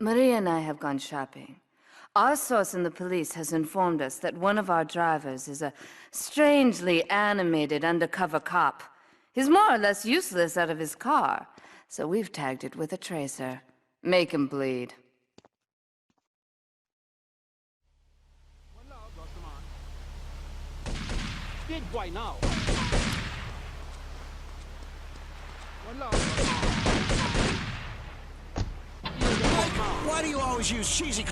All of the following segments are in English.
Maria and I have gone shopping. Our source in the police has informed us that one of our drivers is a strangely animated undercover cop. He's more or less useless out of his car, so we've tagged it with a tracer. Make him bleed. Why do you always use cheesy...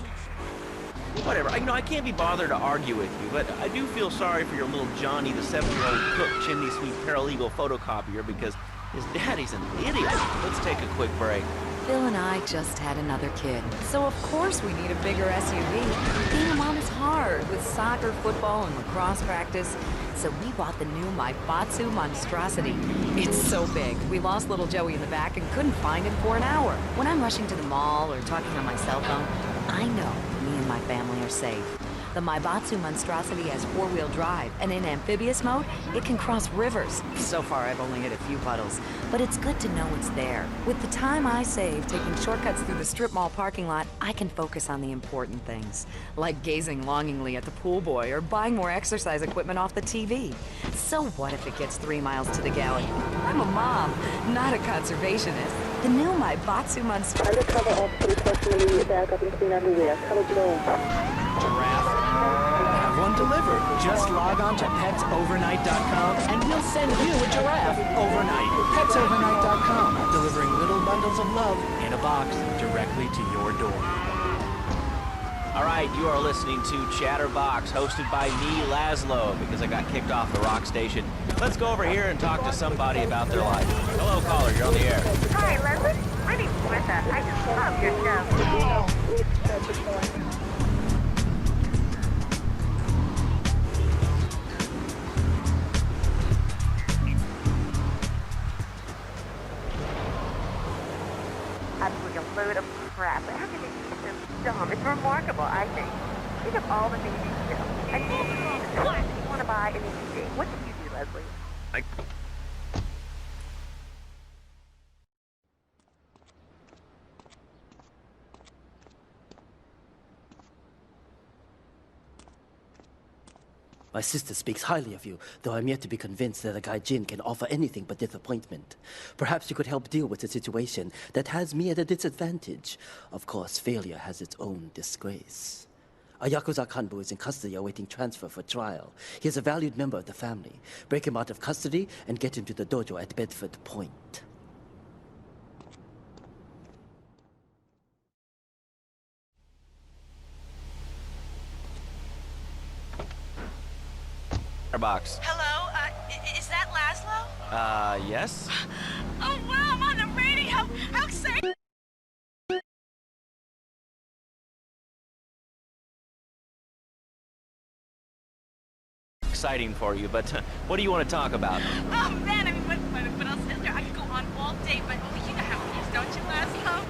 Whatever, I can't be bothered to argue with you, but I do feel sorry for your little Johnny, the 7-year-old cook chimney sweep paralegal photocopier, because his daddy's an idiot. Let's take a quick break. Phil and I just had another kid, so of course we need a bigger SUV. Being a mom is hard, with soccer, football, and lacrosse practice. So we bought the new Maibatsu monstrosity. It's so big, we lost little Joey in the back and couldn't find him for an hour. When I'm rushing to the mall or talking on my cell phone, I know me and my family are safe. The Maibatsu monstrosity has 4-wheel drive, and in amphibious mode, it can cross rivers. So far, I've only hit a few puddles, but it's good to know it's there. With the time I save taking shortcuts through the strip mall parking lot, I can focus on the important things, like gazing longingly at the pool boy or buying more exercise equipment off the TV. So what if it gets 3 miles to the galley? I'm a mom, not a conservationist. The new Maibatsu monstrosity. Undercover officer requesting immediate backup in San Andreas. How would you know? Giraffe? Have one delivered. Just log on to petsovernight.com and we'll send you a giraffe overnight. Petsovernight.com, delivering little bundles of love in a box directly to your door. All right, you are listening to Chatterbox, hosted by me, Laszlo, because I got kicked off the rock station. Let's go over here and talk to somebody about their life. Hello, caller, you're on the air. Hi, Leslie. My name's Martha. I just love your show. Absolutely a load of crap. How can they be so dumb? It's remarkable, I think. Think of all the things you do. And you want to buy an DVD. What do you do, Leslie? My sister speaks highly of you, though I'm yet to be convinced that a guy Jin can offer anything but disappointment. Perhaps you could help deal with a situation that has me at a disadvantage. Of course, failure has its own disgrace. A Yakuza Kanbu is in custody awaiting transfer for trial. He is a valued member of the family. Break him out of custody and get him to the dojo at Bedford Point. Box. Hello, is that Laszlo? Yes? Oh, wow, I'm on the radio! How exciting! Exciting for you, but what do you want to talk about? Oh, man, I mean, what else is there? I could go on all day, but you know how it is, don't you, Laszlo?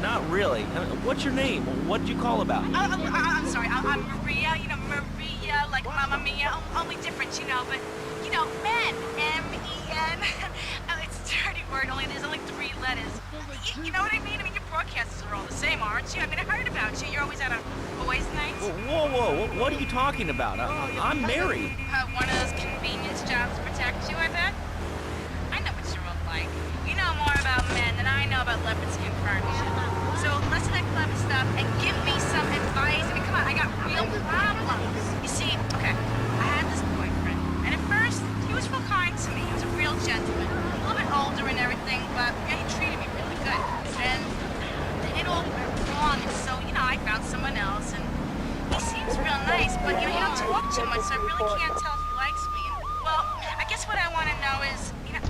Not really. What's your name? What did you call about? I'm sorry, I'm Maria, you know, Maria, like Mamma Mia, only different, you know, but, you know, men, M-E-N, it's a dirty word, only there's only 3 letters. You know what I mean? I mean, your broadcasters are all the same, aren't you? I mean, I heard about you. You're always out on boys' nights. Whoa, what are you talking about? I'm married. One of those convenience jobs to protect you, I bet? I know what you're all like. You know more about men than I know about leopard skin furniture. So listen to that clever stuff and give me some advice. I mean, come on, I got real problems. You see, okay, I had this boyfriend, and at first, he was real kind to me. He was a real gentleman. A little bit older and everything, but yeah, he treated me really good. And it all went wrong, and so, you know, I found someone else, and he seems real nice, but, you know, he don't talk too much, so I really can't tell if he likes me. And, well, I guess what I want to know is, you know...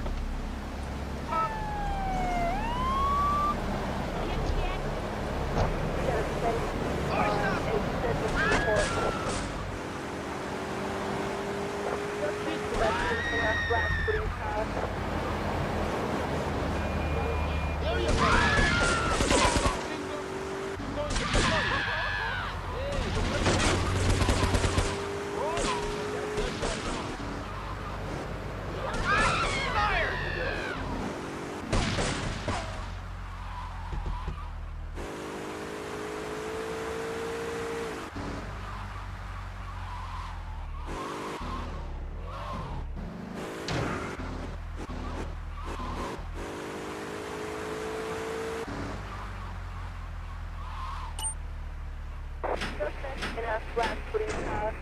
Suspect in a black police car.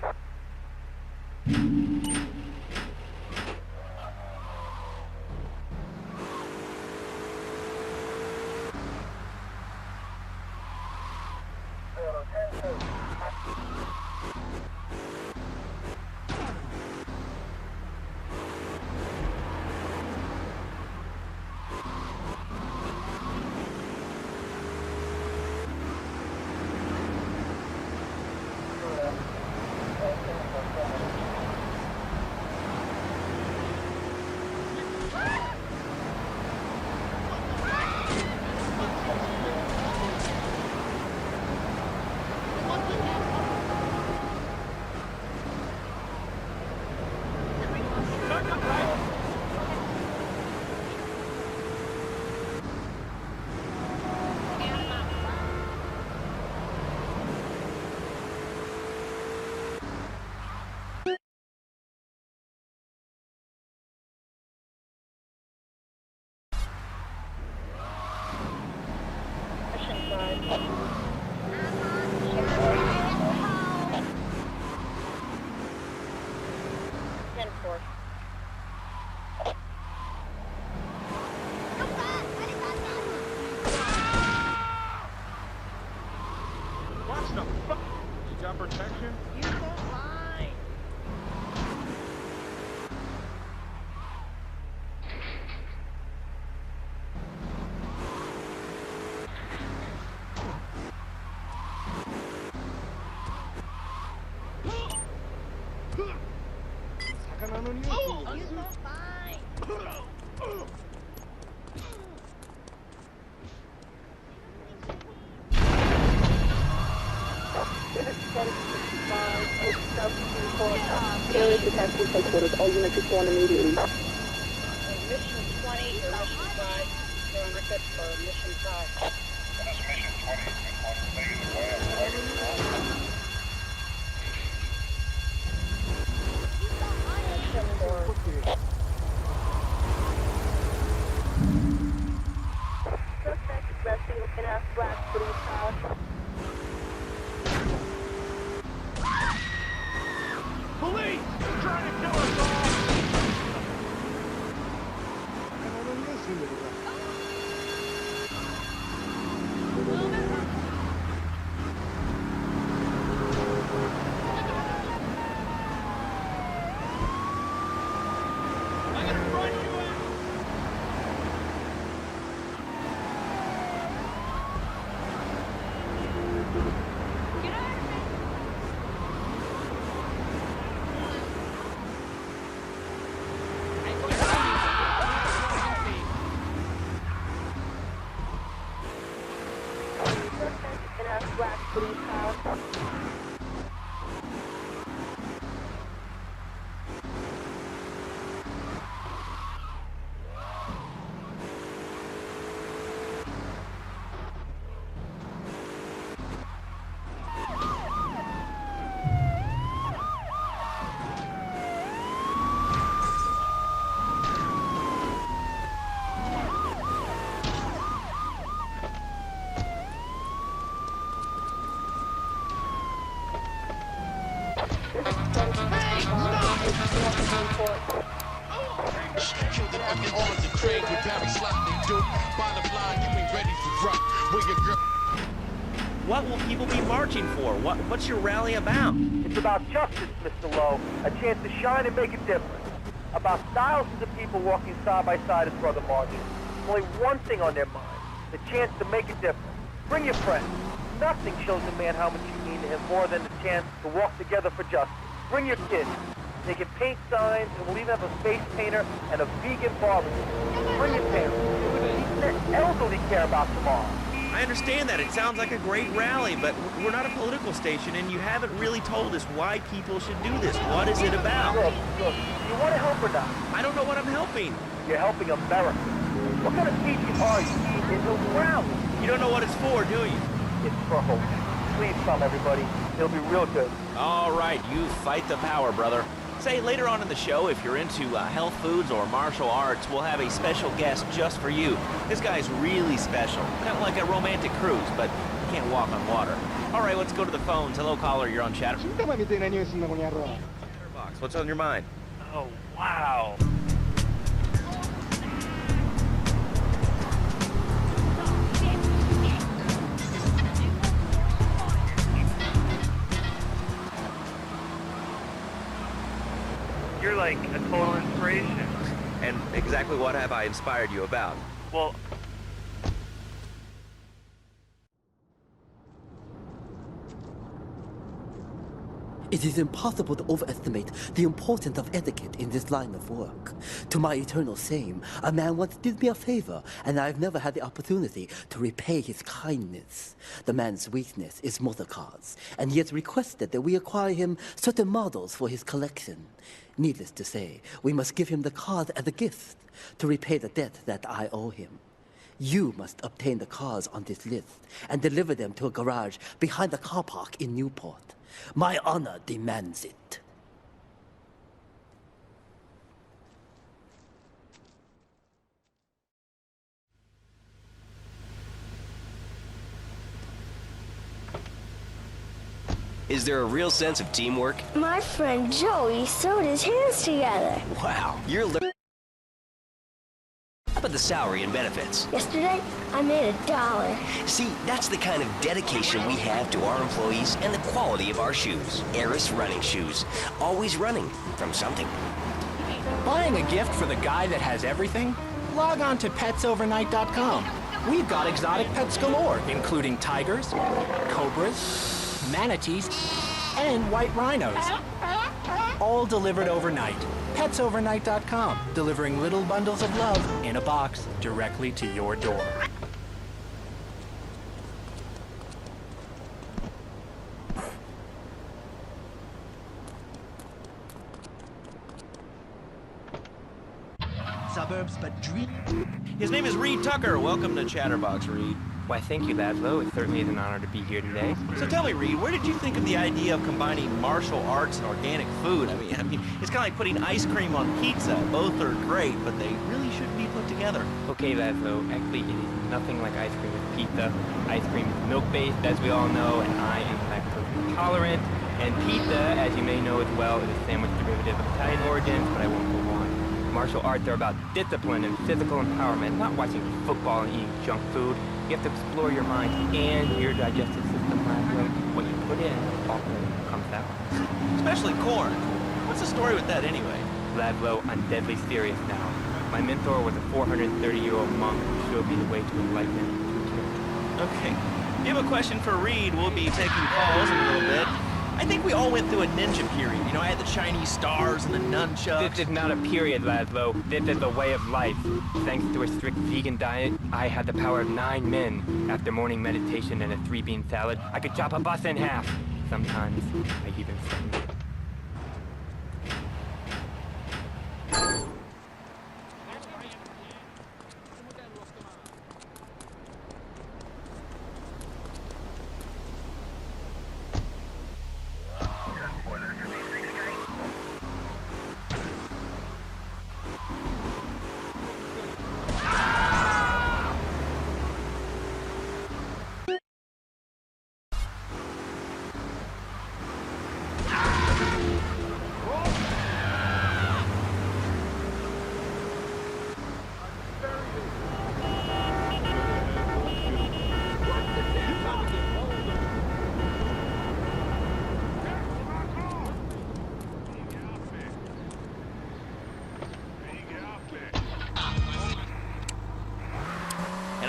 Protection? You don't mind. Area detective headquarters. All units respond immediately. Mission 20 or Mission 5. They're on record for Mission 5. This is Mission 20. Respond to negative way of Suspect resting in a black police car. Police! They're trying to kill us all! Black police car. What will people be marching for? What's your rally about? It's about justice, Mr. Lowe. A chance to shine and make a difference. About thousands of people walking side by side as brother marching. Only one thing on their mind. The chance to make a difference. Bring your friends. Nothing shows a man how much you mean to him more than the chance to walk together for justice. Bring your kids. They can paint signs, and we'll even have a face painter and a vegan barbecue. Bring your parents. Even the elderly care about tomorrow. I understand that. It sounds like a great rally, but we're not a political station, and you haven't really told us why people should do this. What is it about? Look, you want to help or not? I don't know what I'm helping. You're helping America. What kind of teaching are you? It's a rally. You don't know what it's for, do you? It's for hope. Please come, everybody. It'll be real good. All right, you fight the power, brother. Say, later on in the show, if you're into health foods or martial arts, we'll have a special guest just for you. This guy's really special. Kind of like a romantic cruise, but he can't walk on water. All right, let's go to the phones. Hello, caller, you're on Chatter. Chatterbox, what's on your mind? Oh, wow. You're like a total inspiration. And exactly what have I inspired you about? Well, It is impossible to overestimate the importance of etiquette in this line of work. To my eternal shame, a man once did me a favor, and I've never had the opportunity to repay his kindness. The man's weakness is motor cars, and he has requested that we acquire him certain models for his collection. Needless to say, we must give him the cars as a gift to repay the debt that I owe him. You must obtain the cars on this list and deliver them to a garage behind the car park in Newport. My honor demands it. Is there a real sense of teamwork? My friend Joey sewed his hands together. Wow, you're How about the salary and benefits? Yesterday, I made $1. See, that's the kind of dedication we have to our employees and the quality of our shoes. Eris running shoes. Always running from something. Buying a gift for the guy that has everything? Log on to petsovernight.com. We've got exotic pets galore, including tigers, cobras, manatees, and white rhinos. All delivered overnight. petsovernight.com, delivering little bundles of love in a box directly to your door. Suburbs, but dream. His name is Reed Tucker. Welcome to Chatterbox, Reed. Why, thank you, Laszlo. It certainly is an honor to be here today. So tell me, Reed, where did you think of the idea of combining martial arts and organic food? I mean, it's kind of like putting ice cream on pizza. Both are great, but they really shouldn't be put together. Okay, Laszlo. Actually, it is nothing like ice cream with pizza. Ice cream is milk-based, as we all know, and I am lactose intolerant. And pizza, as you may know as well, is a sandwich derivative of Italian origins, but I won't go on. Martial arts are about discipline and physical empowerment, not watching football and eating junk food. You have to explore your mind and your digestive system, Laszlo. What you put in often comes out. Especially corn. What's the story with that anyway? Laszlo, I'm deadly serious now. My mentor was a 430-year-old monk who showed me the way to enlightenment. Okay. If you have a question for Reed, we'll be taking calls in a little bit. I think we all went through a ninja period. You know, I had the Chinese stars and the nunchucks. This is not a period, Laszlo. This is a way of life. Thanks to a strict vegan diet, I had the power of 9 men. After morning meditation and a 3-bean salad, I could chop a bus in half. Sometimes, I even sing.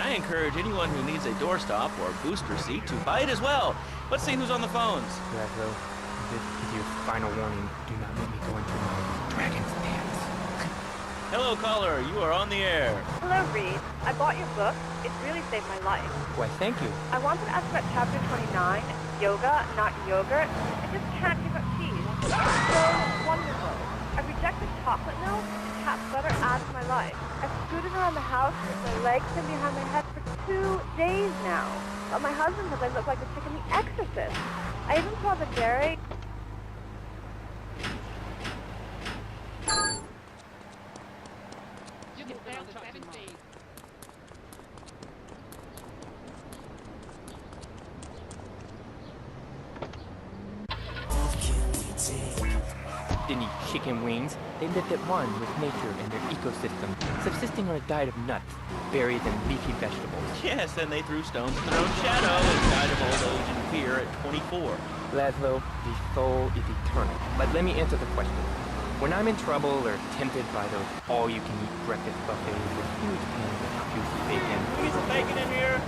I encourage anyone who needs a doorstop or booster seat to buy it as well. Let's see who's on the phones. Laszlo, this is your final warning. Do not let me go into my dragon's dance. Hello, caller. You are on the air. Hello, Reed. I bought your book. It really saved my life. Why, thank you. I wanted to ask about chapter 29, yoga, not yogurt. I just can't give up cheese. It's so wonderful. I rejected chocolate milk and tap butter out of my life. I've scooted around the house with my legs pinned behind my head for 2 days now. But my husband says I look like the chick in The Exorcist. I even saw the dairy. Didn't eat chicken wings. They lived at one with nature and their ecosystem, subsisting on a diet of nuts, berries, and leafy vegetables. Yes, and they threw stones at their own shadow and died of old age and fear at 24. Laszlo, the soul is eternal. But let me answer the question. When I'm in trouble or tempted by those all-you-can-eat breakfast buffets with huge pans of juicy bacon... Get some bacon in here!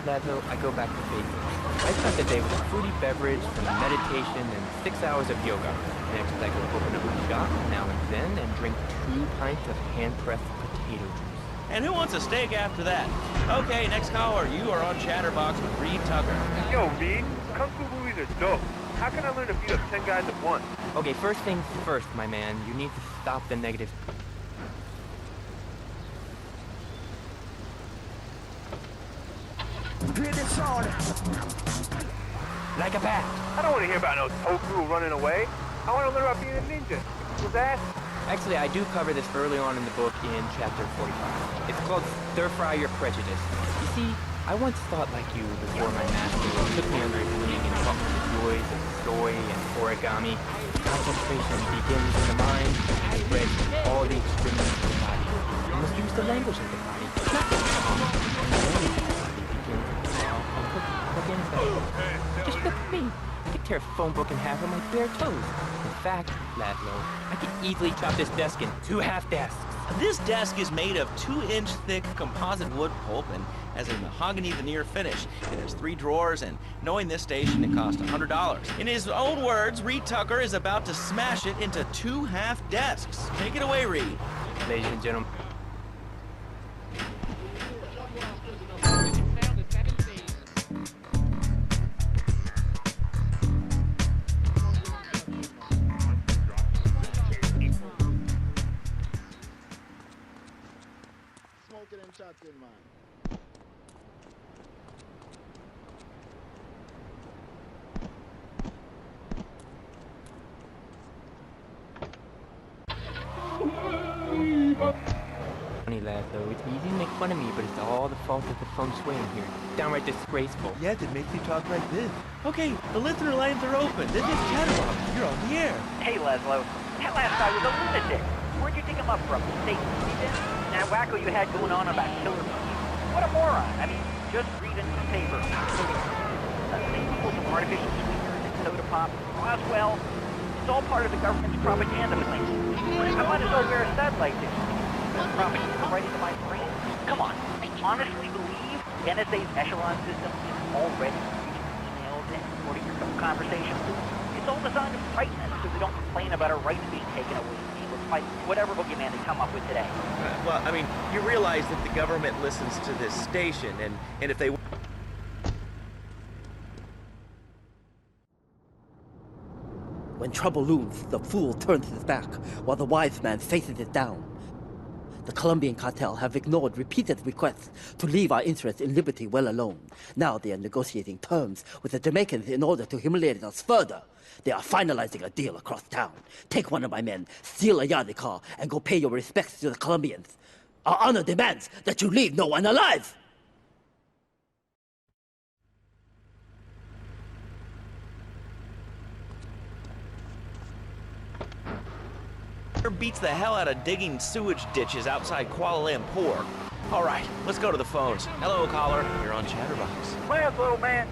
Laszlo, I go back to bacon. I start the day with a fruity beverage, some meditation, and 6 hours of yoga. Next, I go open up a shop now and then and drink 2 pints of hand-pressed potato juice. And who wants a steak after that? Okay, next caller, you are on Chatterbox with Reed Tucker. Yo, Reed, Kung Fu movies are dope. How can I learn to beat up 10 guys at once? Okay, first things first, my man. You need to stop the negative... Like a bat. I don't want to hear about no tofu running away. I want to learn about being a ninja. Was that? Actually, I do cover this early on in the book in chapter 45. It's called Stir Fry Your Prejudice. You see, I once thought like you before my master took me under his wing and taught me the joys of soy and origami. Concentration begins in the mind, spreads all the extremities of the body. You must use the language of the body, not the tongue. Just look at me. I could tear a phone book in half with my bare toes. In fact, Laszlo, I could easily chop this desk in 2 half desks. This desk is made of 2-inch thick composite wood pulp and has a mahogany veneer finish. It has 3 drawers, and knowing this station, it cost $100. In his own words, Reed Tucker is about to smash it into 2 half desks. Take it away, Reed. Ladies and gentlemen. Funny, Laszlo, it's easy to make fun of me, but it's all the fault of the feng shui in here. Downright disgraceful. Yeah, that makes you talk like this. Okay, the listener lines are open. This is Chatterbox. You're on the air. Hey, Laszlo. That last guy was a lunatic. Where'd you dig him up from? State Prison? That wacko you had going on about killer bees? What a moron. I mean, just read a newspaper. They pull some artificial sweeteners and soda pop. Roswell, it's all part of the government's propaganda plan. I might as well wear a satellite dish. Propaganda right into my brain. Come on, I honestly believe the NSA's echelon system is already reading emails and recording your conversations. It's all designed to frighten us so we don't complain about our rights being taken away. We'll fight whatever boogeyman they come up with today. Well, I mean, you realize that the government listens to this station, and if they... When trouble looms, the fool turns his back, while the wise man faces it down. The Colombian cartel have ignored repeated requests to leave our interests in liberty well alone. Now they are negotiating terms with the Jamaicans in order to humiliate us further. They are finalizing a deal across town. Take one of my men, steal a Yardley car, and go pay your respects to the Colombians. Our honor demands that you leave no one alive! beats the hell out of digging sewage ditches outside Kuala Lumpur. All right, let's go to the phones. Hello, caller. You're on Chatterbox. Lance, little man.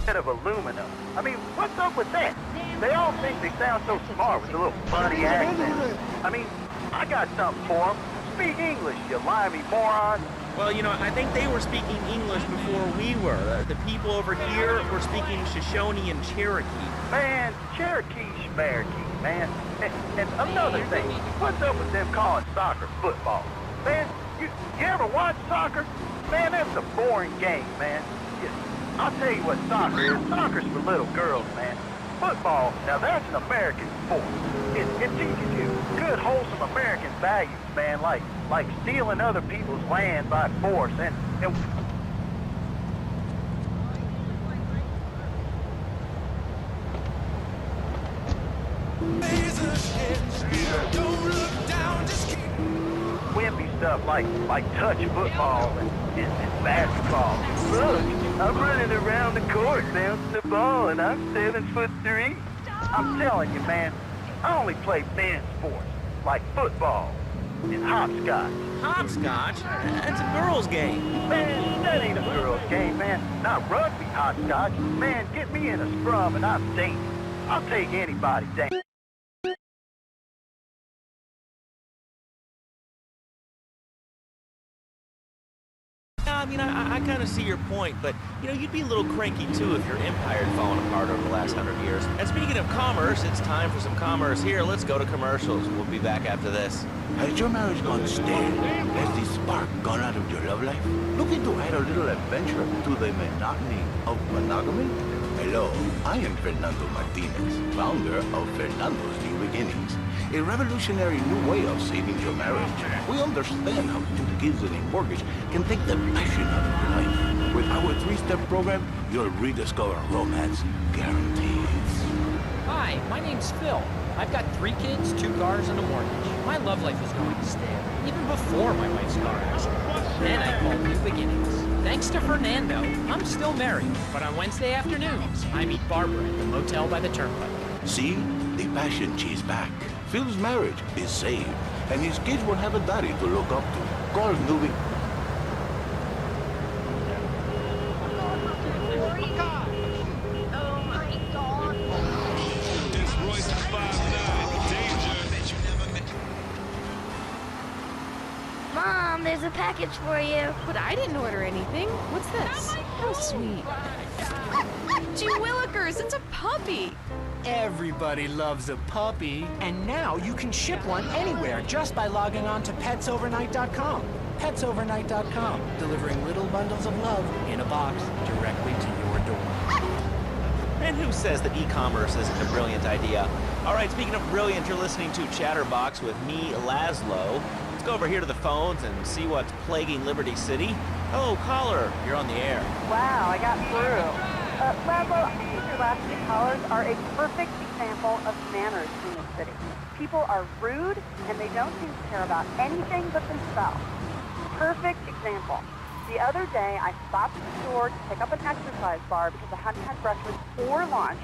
Of aluminum. I mean, what's up with that? They all think they sound so smart with a little funny accent. I mean, I got something for them. Speak English, you limey moron. Well, you know, I think they were speaking English before we were. The people over here were speaking Shoshone and Cherokee. Man, Cherokee, Schmerokee, man. And another thing, what's up with them calling soccer football? Man, you ever watch soccer? Man, that's a boring game, man. I'll tell you what soccer is. Soccer's for little girls, man. Football, now that's an American sport. It teaches you good, wholesome American values, man, like stealing other people's land by force and wimpy stuff like touch football and basketball. Look, I'm running around the court bouncing the ball and I'm 7'3". I'm telling you, man, I only play men's sports like football and hopscotch. Hopscotch? That's a girl's game. Man, that ain't a girl's game, man. Not rugby hopscotch. Man, get me in a scrum and I'm dating. I'll take anybody down. I mean, I kind of see your point, but, you know, you'd be a little cranky, too, if your empire had fallen apart over the last 100 years. And speaking of commerce, it's time for some commerce here. Let's go to commercials. We'll be back after this. Has your marriage gone stale? Has the spark gone out of your love life? Looking to add a little adventure to the monotony of monogamy? Hello, I am Fernando Martinez, founder of Fernando's New Beginnings, a revolutionary new way of saving your marriage. We understand how 2 kids and a mortgage can take the passion out of your life. With our 3-step program, you'll rediscover romance guaranteed. Hi, my name's Phil. I've got 3 kids, 2 cars, and a mortgage. My love life is going stale, even before my wife's car accident. Then I called New Beginnings. Thanks to Fernando, I'm still married, but on Wednesday afternoons, I meet Barbara at the motel by the turnpike. See? The passion she's back. Phil's marriage is saved, and his kids will have a daddy to look up to. Call New Beginnings. Mom, there's a package for you. But I didn't order anything. What's this? How sweet. Gee Willikers, it's a puppy. Everybody loves a puppy. And now you can ship one anywhere just by logging on to petsovernight.com. Petsovernight.com, delivering little bundles of love in a box directly to your door. And who says that e-commerce isn't a brilliant idea? All right, speaking of brilliant, you're listening to Chatterbox with me, Laszlo. Let's go over here to the phones and see what's plaguing Liberty City. Oh, caller, you're on the air. Wow, I got through. Laszlo, I think your last 2 callers are a perfect example of manners in this city. People are rude, and they don't seem to care about anything but themselves. Perfect example. The other day, I stopped at the store to pick up an exercise bar because I hadn't had breakfast or lunch.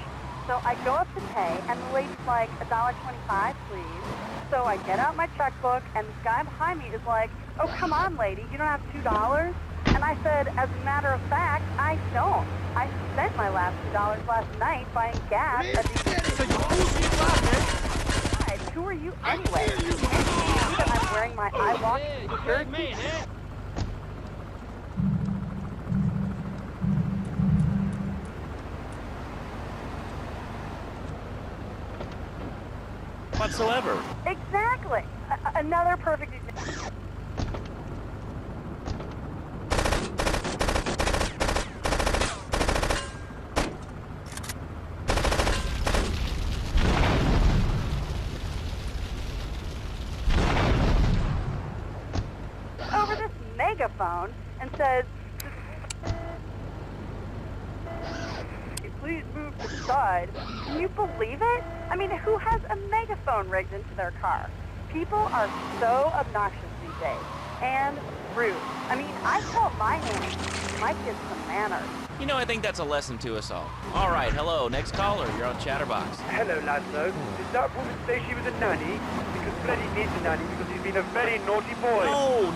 So I go up to pay, and the lady's like, $1.25, please. So I get out my checkbook, and this guy behind me is like, oh, come on, lady, you don't have $2? And I said, as a matter of fact, I don't. I spent my last $2 last night buying gas at the... Who are you anyway? I'm wearing my I Walk shirt. Whatsoever. Exactly. Another perfect example. Over this megaphone and says, please move to the side. Can you believe it? I mean, who has a megaphone rigged into their car? People are so obnoxious these days. And rude. I mean, I taught my nanny to teach my kids some manners. You know, I think that's a lesson to us all. All right, hello, next caller, you're on Chatterbox. Hello, Laszlo. Did that woman say she was a nanny? Because Freddie needs a nanny because he's been a very naughty boy.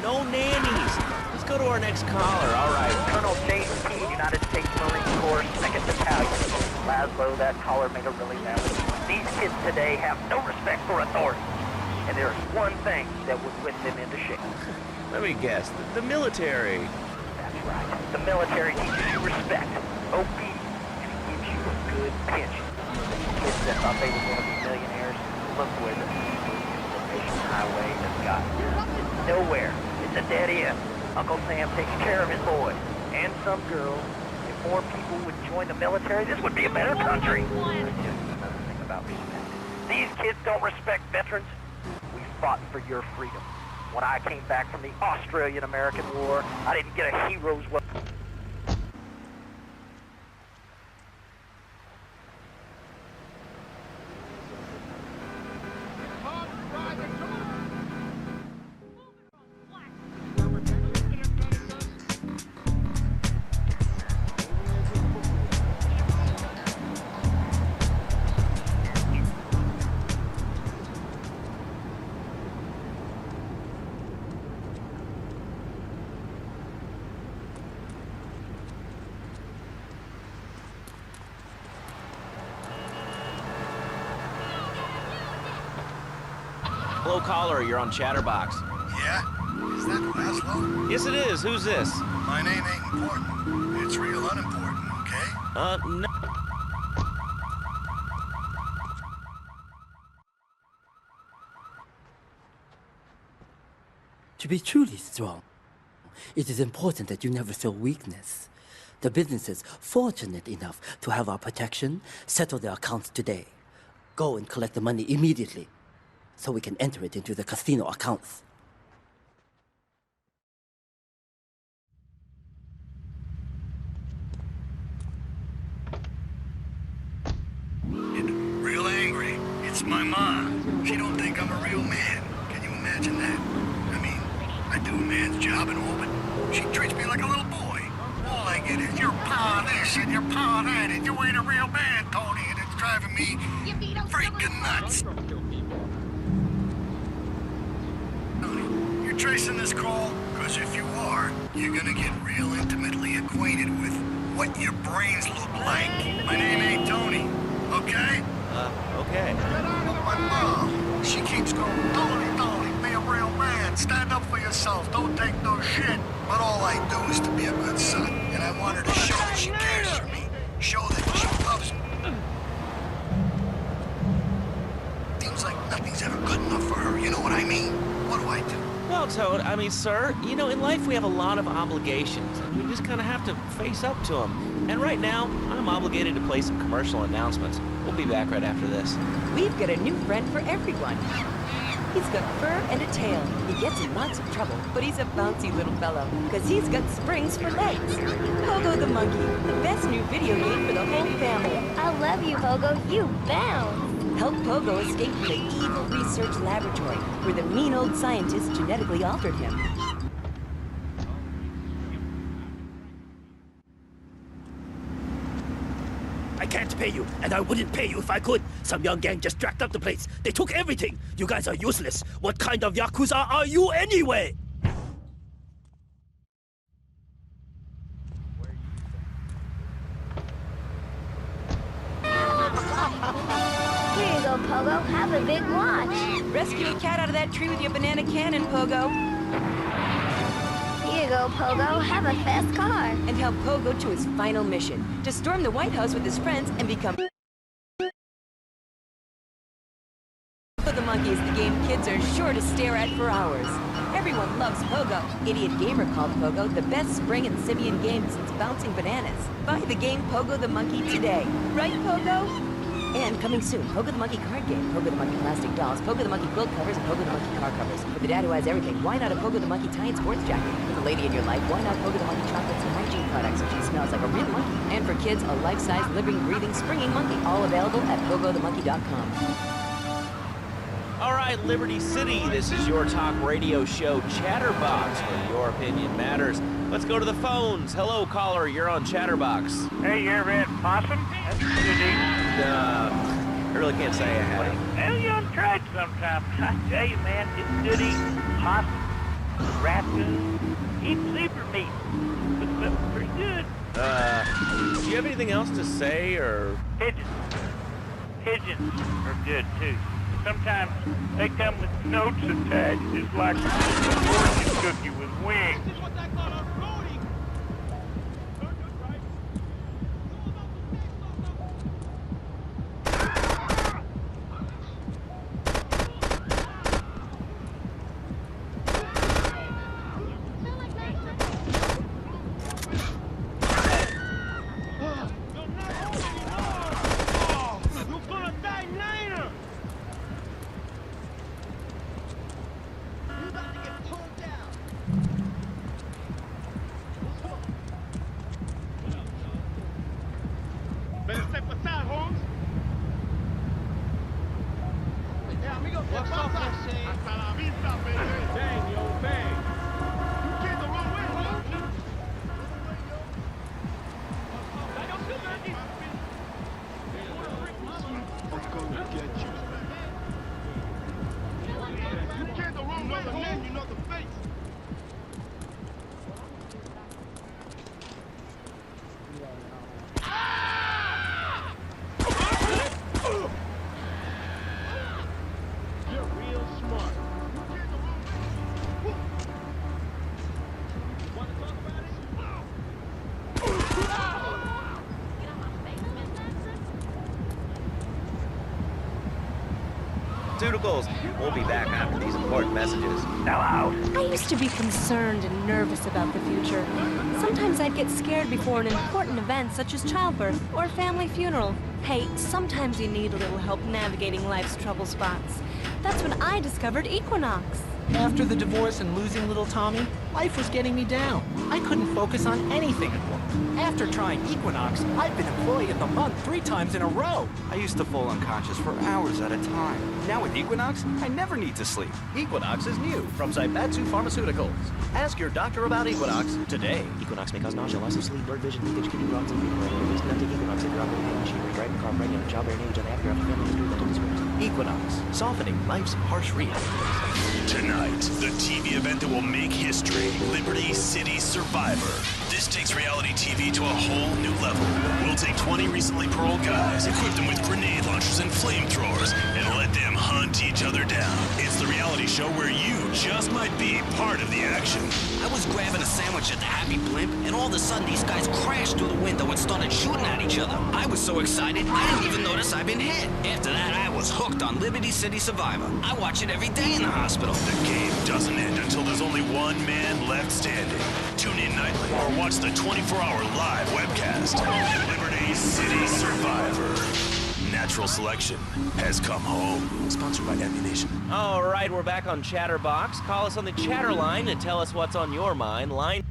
No nannies. Let's go to our next caller, all right. Colonel James P., United States Marine Corps, 2nd Battalion. Laszlo, that caller made a really valid point. These kids today have no respect for authority. And there's one thing that would whip them into shape. Let me guess, the military. That's right. The military teaches you respect, obedience, and it gives you a good pension. Kids that thought they were going to be millionaires, look where the information highway has got. It's nowhere. It's a dead end. Uncle Sam takes care of his boys and some girls. If more people would join the military, this would be a better country. about respect. These kids don't respect veterans. We fought for your freedom. When I came back from the Australian-American War, I didn't get a hero's welcome. Hello, caller. You're on Chatterbox. Yeah? Is that Laszlo? Yes, it is. Who's this? My name ain't important. It's real unimportant, okay? No. To be truly strong, it is important that you never feel weakness. The businesses fortunate enough to have our protection settle their accounts today. Go and collect the money immediately, so we can enter it into the casino accounts. Real angry. It's my ma. She don't think I'm a real man. Can you imagine that? I mean, I do a man's job and all, but she treats me like a little boy. All I get is your pa this and your pa that, and you ain't a real man, Tony, and it's driving me freaking nuts. You're tracing this call? Because if you are, you're gonna get real intimately acquainted with what your brains look like. My name ain't Tony, okay? Okay. My mom, she keeps going, Tony, be a real man. Stand up for yourself. Don't take no shit. But all I do is to be a good son. And I want her to show that she cares for me. Show that she loves me. Seems like nothing's ever good enough for her. You know what I mean? What do I do? Well, Toad, I mean, sir, you know, in life we have a lot of obligations, and we just kind of have to face up to them. And right now, I'm obligated to play some commercial announcements. We'll be back right after this. We've got a new friend for everyone. He's got fur and a tail. He gets in lots of trouble, but he's a bouncy little fellow, because he's got springs for legs. Pogo the Monkey, the best new video game for the whole family. I love you, Pogo. You bounce. Help Pogo escape from the evil research laboratory, where the mean old scientists genetically altered him. I can't pay you, and I wouldn't pay you if I could. Some young gang just jacked up the place. They took everything. You guys are useless. What kind of Yakuza are you anyway? Here you go, Pogo. Have a big watch. Rescue a cat out of that tree with your banana cannon, Pogo. Here you go, Pogo. Have a fast car. And help Pogo to his final mission, to storm the White House with his friends and become... Pogo the Monkey is the game kids are sure to stare at for hours. Everyone loves Pogo. Idiot Gamer called Pogo the best spring and simian game since bouncing bananas. Buy the game Pogo the Monkey today. Right, Pogo? And coming soon, Pogo the Monkey card game, Pogo the Monkey plastic dolls, Pogo the Monkey quilt covers, and Pogo the Monkey car covers. For the dad who has everything, why not a Pogo the Monkey tie-in sports jacket? For the lady in your life, why not Pogo the Monkey chocolates and hygiene products so she smells like a real monkey? And for kids, a life-size, living, breathing, springing monkey. All available at PogoTheMonkey.com. All right, Liberty City, this is your talk radio show Chatterbox, where your opinion matters. Let's go to the phones. Hello, caller, you're on Chatterbox. Hey, you ever had possum? That's pretty neat. I really can't say I have. Well, you ought to try it sometime. I tell you, man, it's good eating. Possum, raccoon, even zebra meat. But pretty good. Do you have anything else to say, or? Pigeons. Pigeons are good, too. Sometimes they come with notes attached, just like a fortune cookie with wings. You're gonna die now! Pharmaceuticals. We'll be back after these important messages. Now out. I used to be concerned and nervous about the future. Sometimes I'd get scared before an important event such as childbirth or a family funeral. Hey, sometimes you need a little help navigating life's trouble spots. That's when I discovered Equinox. After the divorce and losing little Tommy, life was getting me down. I couldn't focus on anything at once. After trying Equinox, I've been Employee of the Month 3 times in a row. I used to fall unconscious for hours at a time. Now with Equinox, I never need to sleep. Equinox is new from Zaibatsu Pharmaceuticals. Ask your doctor about Equinox today. Equinox may cause nausea, loss of sleep, blurred vision, leakage, kidney problems, and fever. Please do not take Equinox if you're operating heavy machinery, driving a car, pregnant, childbearing age, and after family history of mental disorders. Equinox, softening life's harsh realities. Tonight, the TV event that will make history, Liberty City Survivor. This takes reality TV to a whole new level. We'll take 20 recently paroled guys, equip them with grenade launchers and flamethrowers, and let them hunt each other down. It's the reality show where you just might be part of the action. I was grabbing a sandwich at the Happy Blimp, and all of a sudden these guys crashed through the window and started shooting at each other. I was so excited, I didn't even notice I'd been hit. After that, I was hooked on Liberty City Survivor. I watch it every day in the hospital. The game doesn't end until there's only one man left standing. Tune in nightly or watch the 24-hour live webcast. Liberty City Survivor. Natural selection has come home. Sponsored by Ammunition. All right, we're back on Chatterbox. Call us on the chatter line and tell us what's on your mind. Line...